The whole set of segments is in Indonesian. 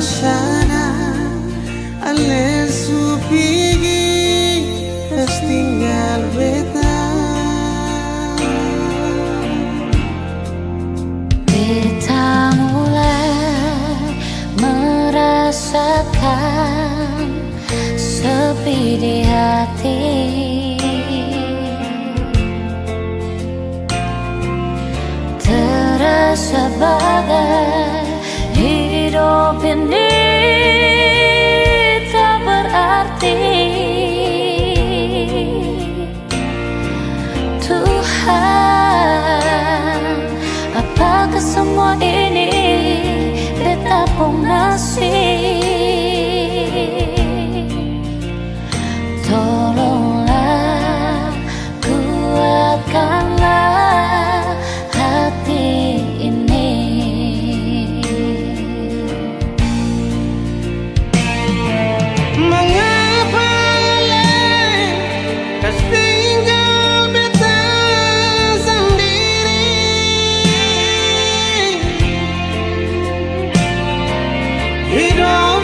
sana ale supigi terus tinggal beta. Beta mulai merasakan sepi di hati. Terasa bagai hidup ini tak berarti. Tuhan, apakah semua ini beta pun nasib? Tolonglah kuatkanlah hati ini. Mengapa lekas tinggal beta sendiri? Hidup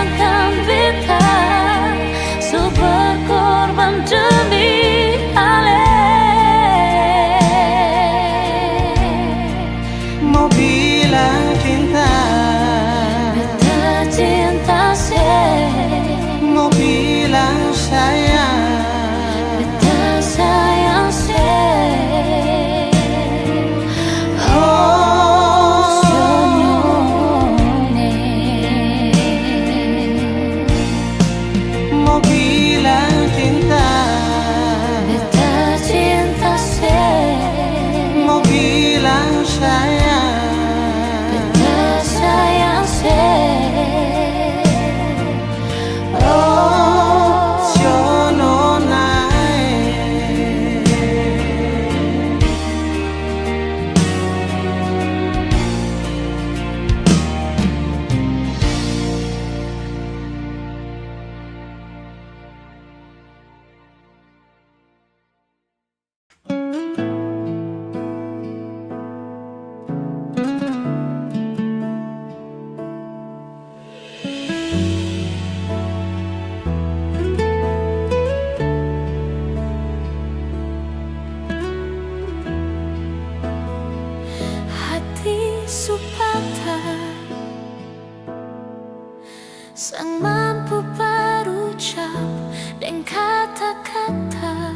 perjuangkan beta, su berkorban demi ale. Mau bilang cinta, Beta cinta se, mau bilang sayang, beta sayang se. mau bilang cinta, Beta cinta se, mau bilang sayang, beta sayang se. oh jono nae. Hati supatah sang mampu berucap dengan kata-kata,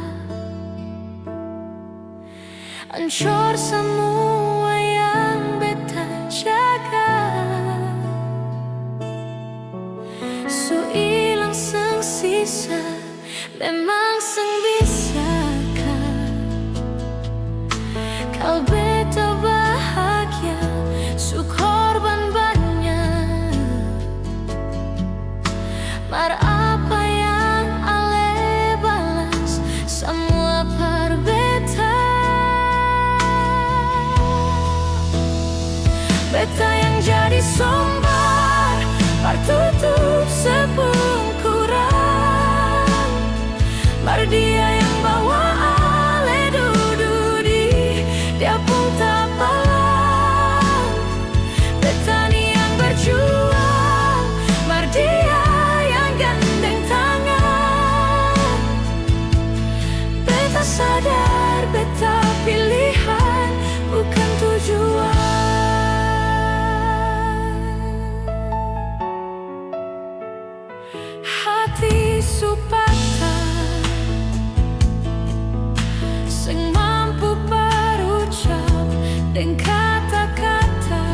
hancur semua yang beta jaga, su ilang sang sisa, memang sang bisakah kau beta bahagia, su korban banyak, mar apa yang ale balas semua par beta. Beta yang jadi sumber, par tutup sepungkuran, mar dia yang bawa ale dududi, dia pun tak palang. Beta ni yang berjuang, mar dia yang gandeng tangan. Beta sadar beta pilihan bukan tujuan. Hati supatah sing mampu berucap dengan kata-kata,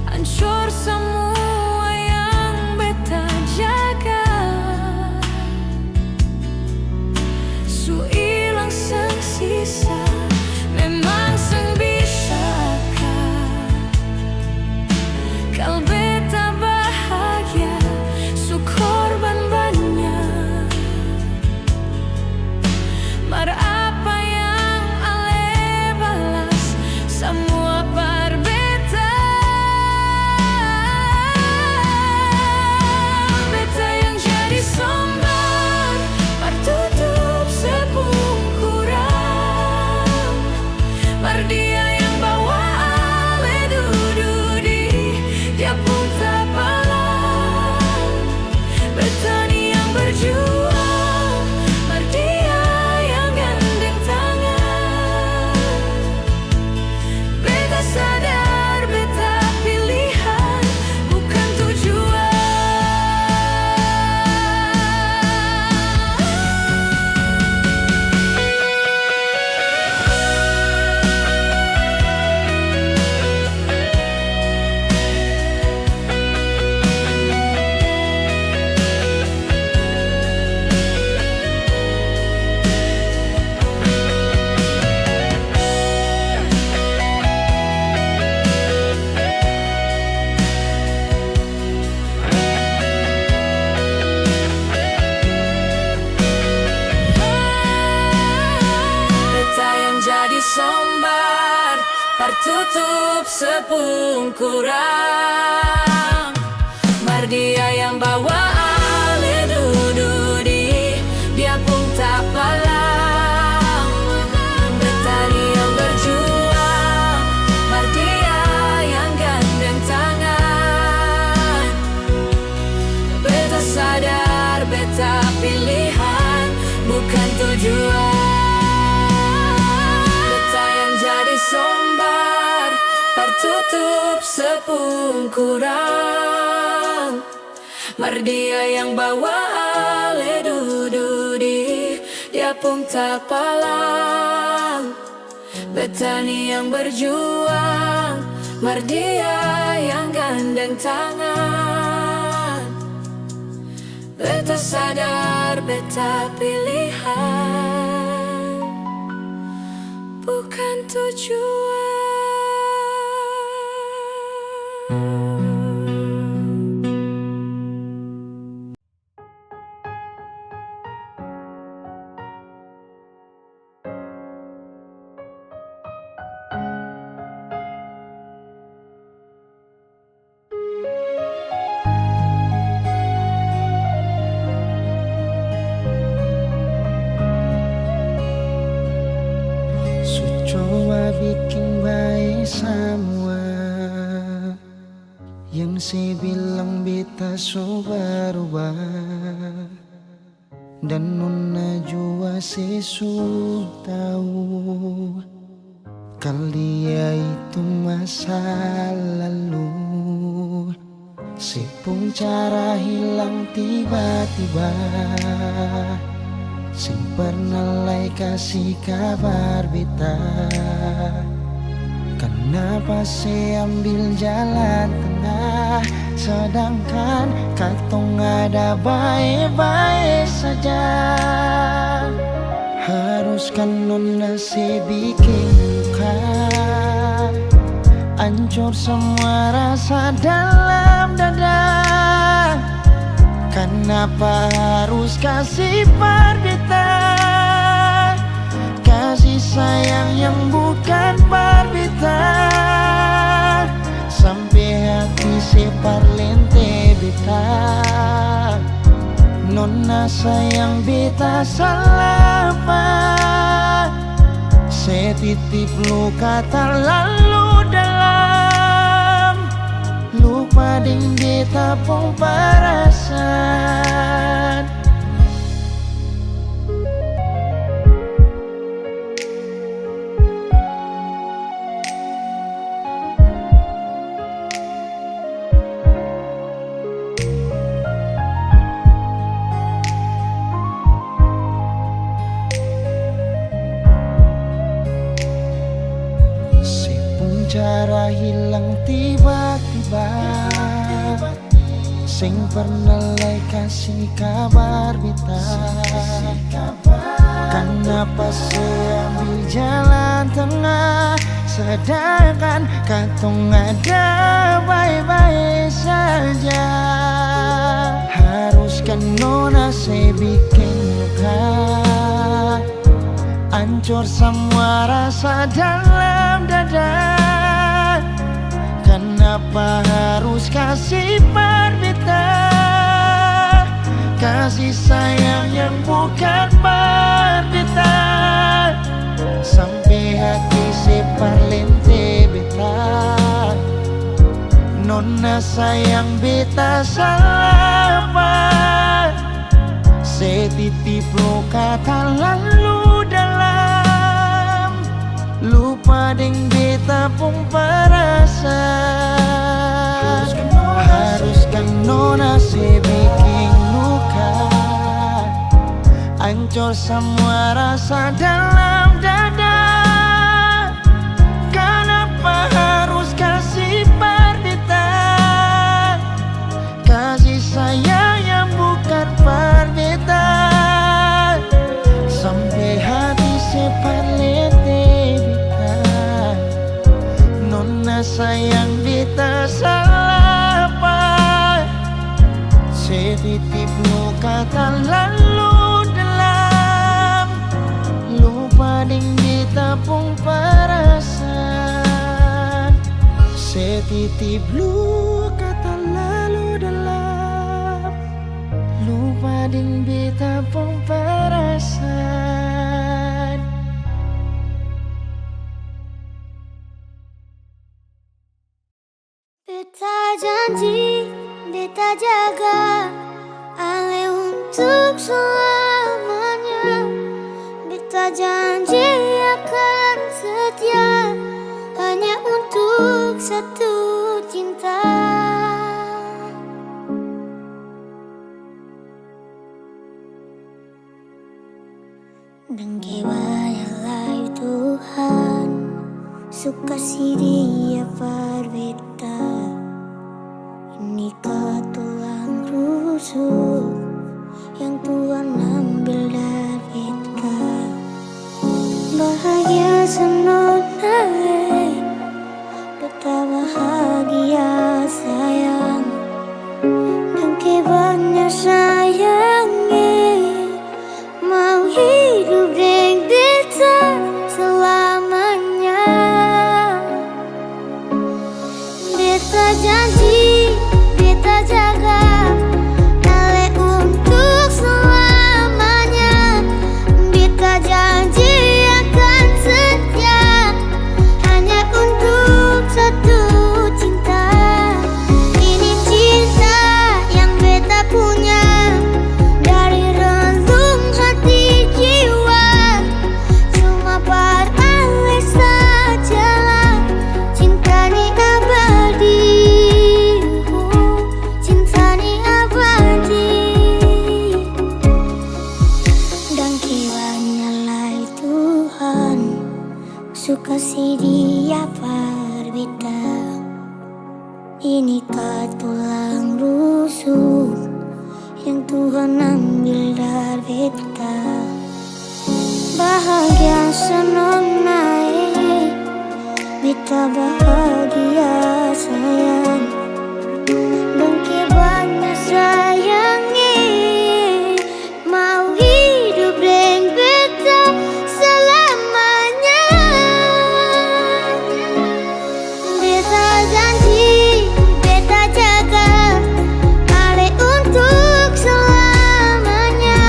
hancur semua yang beta jaga, su ilang sang sisa, memang sang bisakah kau beta bahagia, su korban banyak, mar apa yang ale balas semua par beta. Beta yang jadi sumber, par tutup sepungkuran, mar dia yang bawa ale dududi, dia pun tak palang. Beta ni yang berjuang, mar dia yang gandeng tangan. Beta sadar beta pilihan bukan tujuan. Beta yang jadi sumber, par tutup sepungkuran, mar dia yang bawa ale dududi, dia pun tak palang. Beta ni yang berjuang, mar dia yang gandeng tangan. berjuang. Beta yang jadi sombar, tertutup sepung kurang. Mardia yang bawa ale dududi, dia pun tak palang. Betani yang berjuang, Mardia yang gandeng tangan. Beta sadar, beta pilihan, bukan tujuan. Coba bikin baik semua yang saya bilang beta so berubah, dan nona jua sesu tahu kalau dia itu masa lalu. Sepung cara hilang tiba-tiba, sing pernah lai kasih kabar beta. Kenapa saya ambil jalan tengah, sedangkan katong ada baik-baik saja. Haruskan nona saya bikin luka, hancur semua rasa dalam dada. Kenapa harus kasih perbedaan, kasih sayang yang bukan perbedaan, sampai hati separ lente beta. Nona sayang beta salah apa, saya titip luka terlalu dalam, lupa ding beta pun perasaan. Sepung cara hilang tiba-tiba, sing pernah lai kasih kabar beta. Kenapa saya ambil jalan tengah, sedangkan katong ada baik-baik saja. Haruskan nona saya bikin luka, hancur semua rasa dalam dada. Kenapa harus kasih perbedaan, kasih sayang yang bukan perbedaan, sampai hati separ lente beta. Nona sayang beta salah apa, saya titip luka terlalu dalam, lupa ding beta pun perasaan. Haruskan nona saya bikin luka, hancur semua rasa dalam dada. Kenapa harus kasih perbedaan, kasih sayang yang bukan perbedaan, sampai hati separ lete beta. Nona sayang beta salah apa, saya titip luka terlalu dalam, lupa ding beta pun perasaan. Saya titip luka terlalu dalam, lupa ding beta pun perasaan. Beta janji, beta jaga ale untuk selamanya. janji akan setia hanya untuk satu cinta. Dan kebanyalah Tuhan suka si dia berbeda. Ini tulang rusuk yang Tuhan ambil dari kita. Bahagia senonai, betapa bahagia sayang. Dan kebanyakan sayangi, mau hidup dengan beta selamanya. Beta janji, beta jaga Ale untuk selamanya. Beta janji akan setia hanya untuk satu cinta. Ini cinta yang beta punya dari relung hati jiwa. Cuma beralih sajalah, cinta ni abadi. Cinta ni abadi. Dan kiranya Tuhan suka si dia berbeda. Ini tulang rusuk yang Tuhan ambil dari beta. Bahagia senonai, beta bahagia sayang. Dan kebanyakan sayangi, mau hidup dengan beta selamanya. Beta janji, beta jaga Ale untuk selamanya.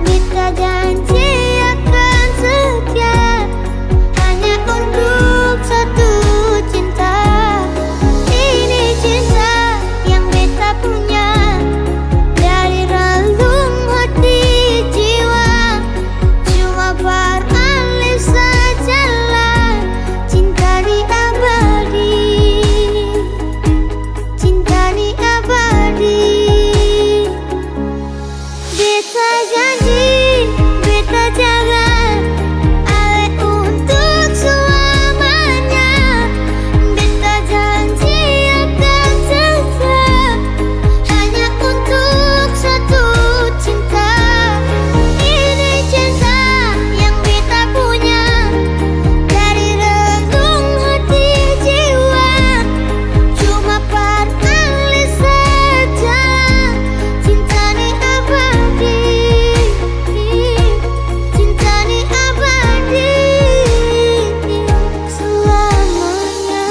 Beta janji akan setia hanya untuk satu cinta. Ini cinta yang beta punya dari relung hati jiwa. Cuma beralih sajalah, cinta ni abadi. Cinta ni abadi. Beta janji, beta jaga Ale untuk selamanya. Beta janji akan setia hanya untuk satu cinta. Ini cinta yang beta punya dari relung hati jiwa. Cuma beralih saja, cinta ni abadi. Cinta ni abadi selamanya.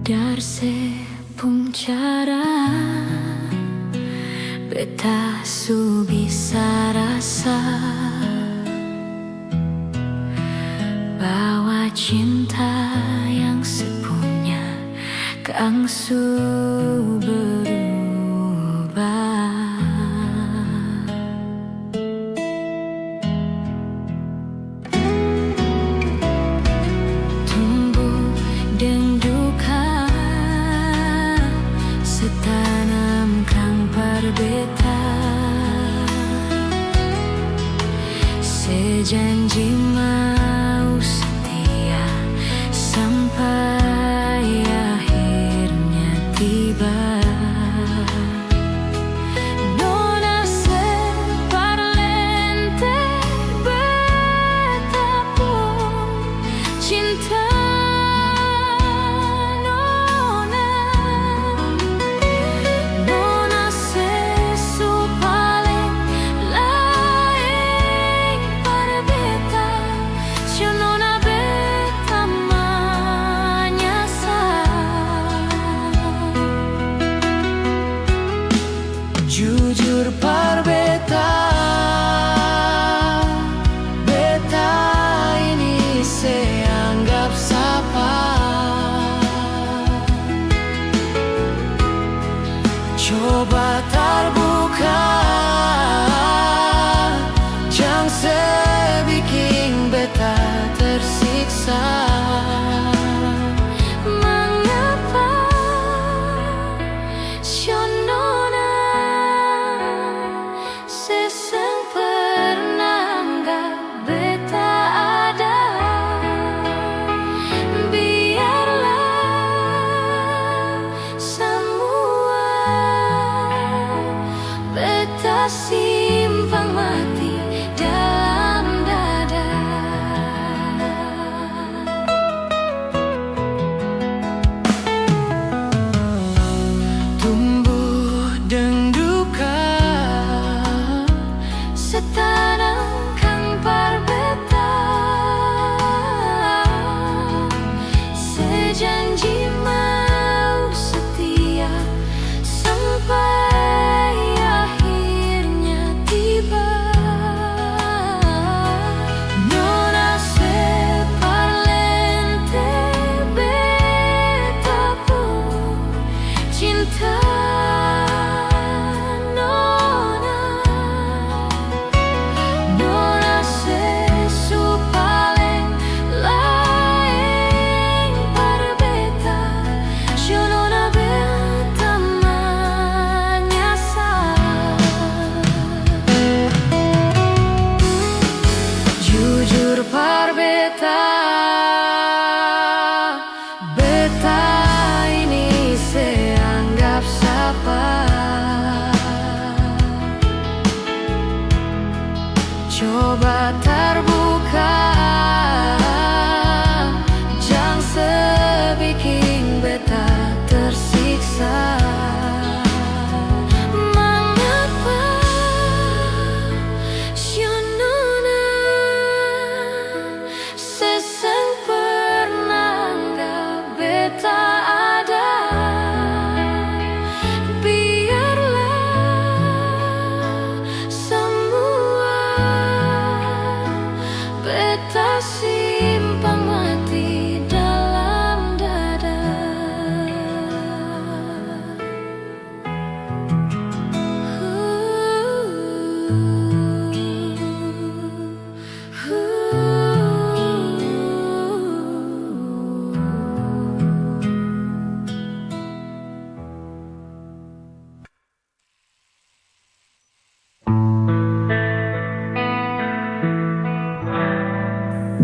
Darse puncara beta su bisa rasa bahwa cinta yang sepunya kang su berubah. Tumbuh dan duka setanam kang berbeda. Sejanji mau setia sampai akhirnya tiba. Nona separlente betapun cinta. Nona sesu Coba terbuka, jangan sebikin beta tersiksa. Mengapa Shonona seseng pernah anggap beta ada? Biarlah semua beta simpang mati dalam dada. Tumbuh dan duka Setanang kang parbeta, sejanji mau setia sampai akhirnya tiba. Nona separlente beta pun cinta. Nona sesu paling lain parbeta, Shonona beta menyasar. Jujur parbeta, beta ini seanggap sapa. Coba terbuka, jangan sebikin beta tersiksa. Mengapa Shonona seseng pernah anggap beta ada? Biarlah semua beta simpang mati dalam dada.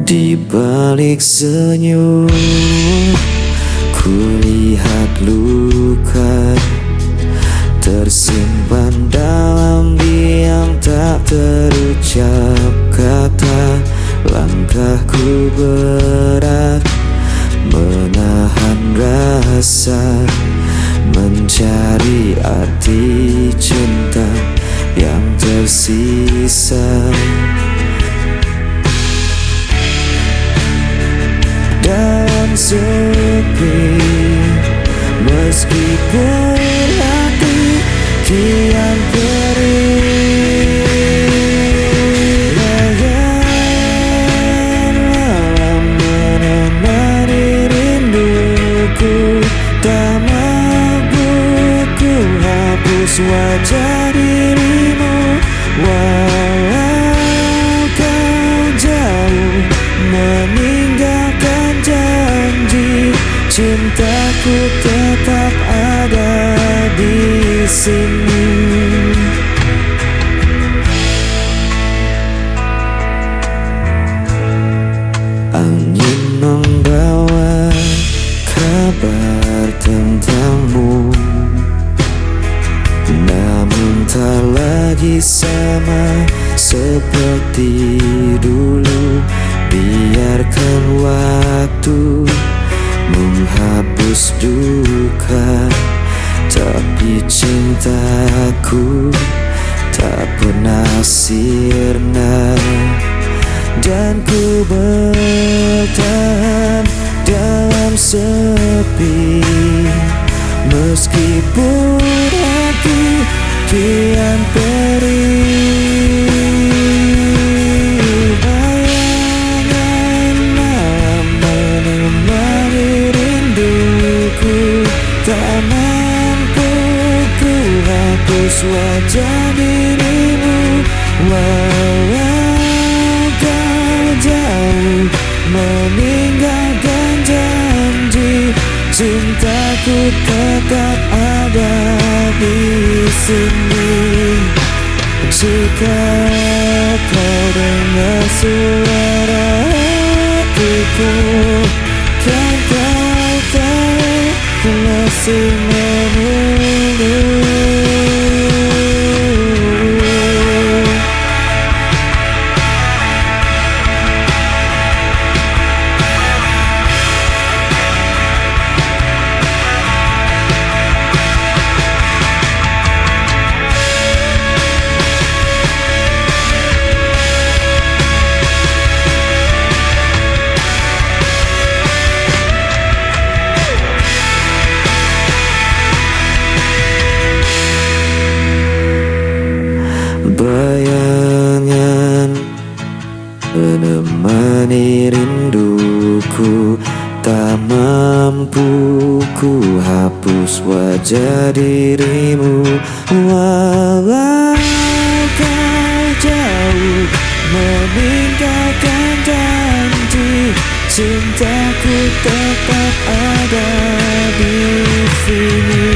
Di balik senyum, kulihat luka tersimpan dalam diam, tak terucap kata. Langkahku berat, menahan rasa, mencari arti cinta yang tersisa. Dan sepi, meskipun hati kian perih. Bayangan malam menemani rinduku, tak mampu ku hapus wajah dirimu. Walau kau jauh meninggalkan janji, cintaku tetap ada di sini. Angin membawa kabar tentangmu, namun tak lagi sama seperti dulu. Biarkan waktu menghapus duka, tapi cintaku tak pernah sirna. Dan ku bertahan dalam sepi, meskipun hati kian perih. Bayangan malam menemani hapus wajah dirimu. Walau kau jauh meninggalkan janji, cintaku tetap ada di sini. Jika kau dengar suara hatiku, kan kau tahu ku masih menunggu. Bayangan menemani rinduku, tak mampu ku hapus wajah dirimu. Walau kau jauh meninggalkan janji, cintaku tetap ada di sini.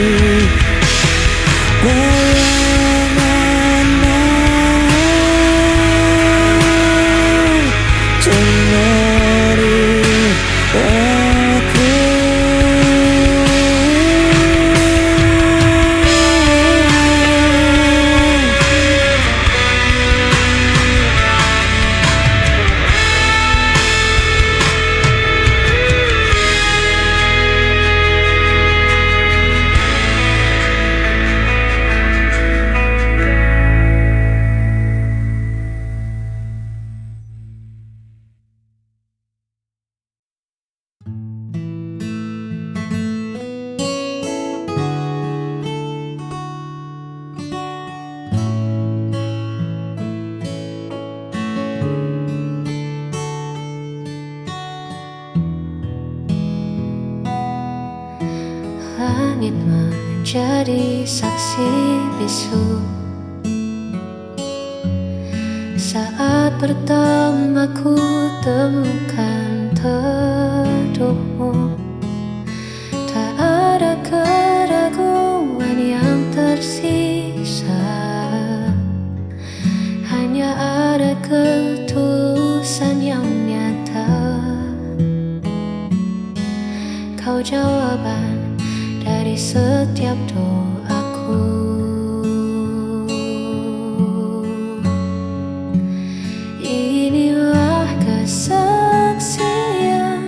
Langit menjadi saksi bisu saat pertama ku temukan teduhmu. Tak ada keraguan yang tersisa, hanya ada ketulusan yang nyata. Kau jawaban dari setiap doaku. Inilah kesaksian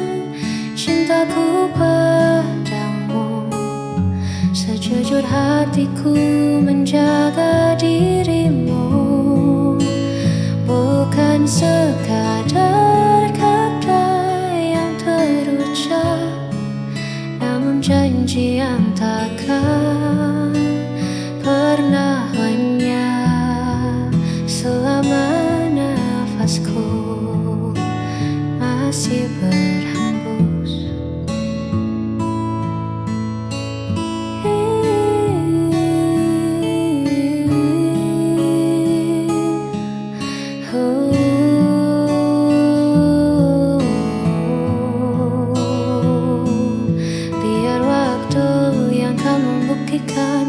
cintaku padamu. Sejujur hatiku menjaga dirimu, bukan sekadar kata yang terucap, namun janji yang takkan pernah lenyap. Selama nafasku masih berhembus,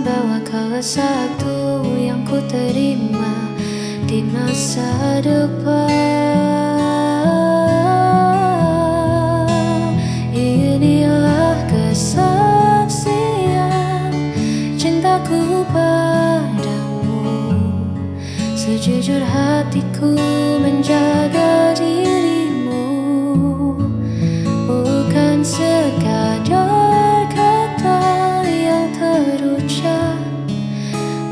bahwa kau satu yang ku terima di masa depan. Inilah kesaksian cintaku padamu. Sejujur hatiku menjaga dirimu, bukan sekadar kata yang terucap,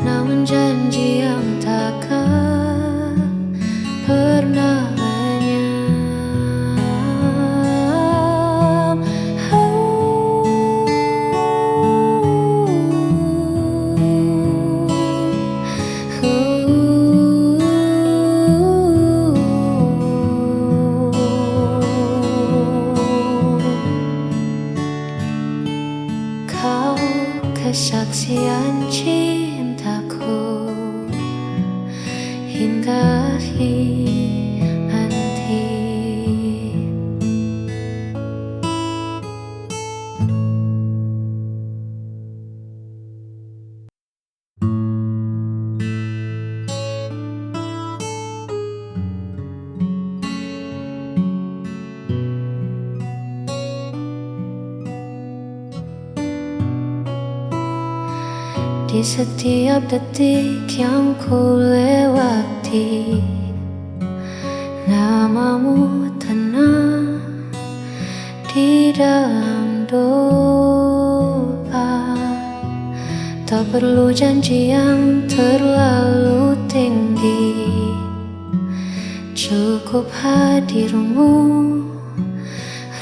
namun janji yang takkan pernah lenyap. Kau kesaksian cintaku. singgahi nanti. Di setiap detik yang ku lewati, namamu tenang di dalam doa. Tak perlu janji yang terlalu tinggi, cukup hadirmu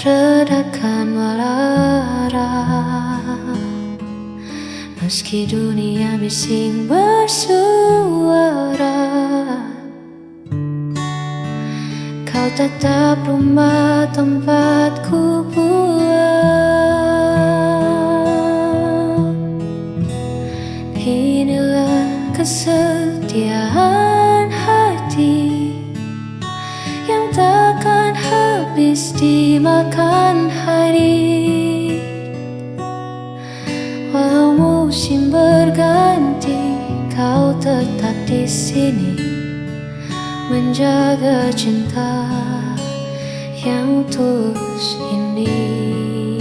redakan malara. Meski dunia bising bersuara, kau tetap rumah tempatku pulang. Inilah kesetiaan hati yang takkan habis dimakan hari. Walau musim berganti, kau tetap di sini menjaga cinta yang tulus ini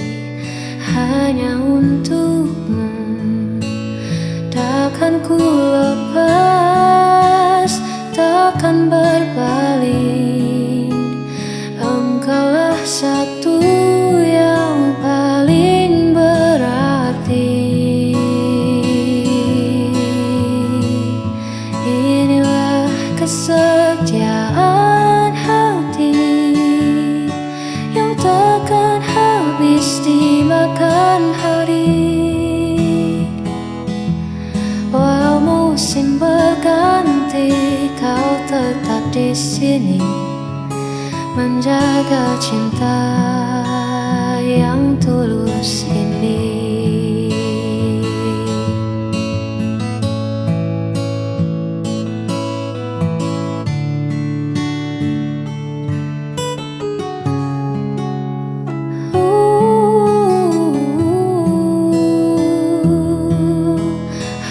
hanya untukmu. Takkan ku lepas, takkan berbalik. Engkaulah satu yang paling berarti. Inilah kesetiaan hati yang takkan habis dimakan hari. Walau musim berganti, kau tetap di sini menjaga cinta yang tulus ini.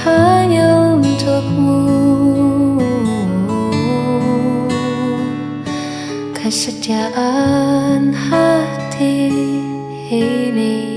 Hanya untukmu, kesetiaan hati ini.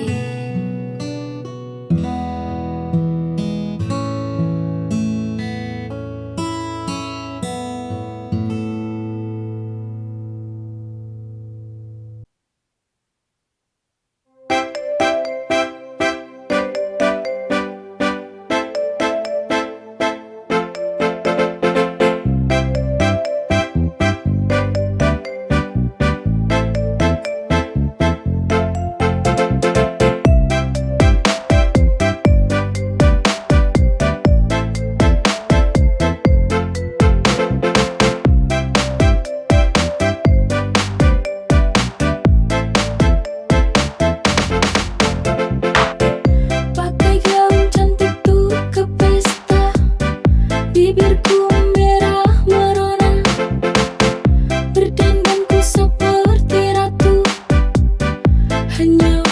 Bibirku merah merona, berdandanku seperti ratu, hanya